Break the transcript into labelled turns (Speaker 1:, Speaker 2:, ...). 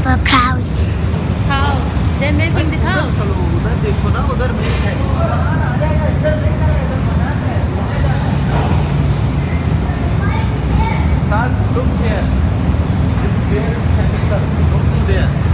Speaker 1: for cows.
Speaker 2: Cow. They're milking the cow.
Speaker 3: चलो उधर देखो ना उधर मिल्क है Start, look here. This bear is standing up. Look there.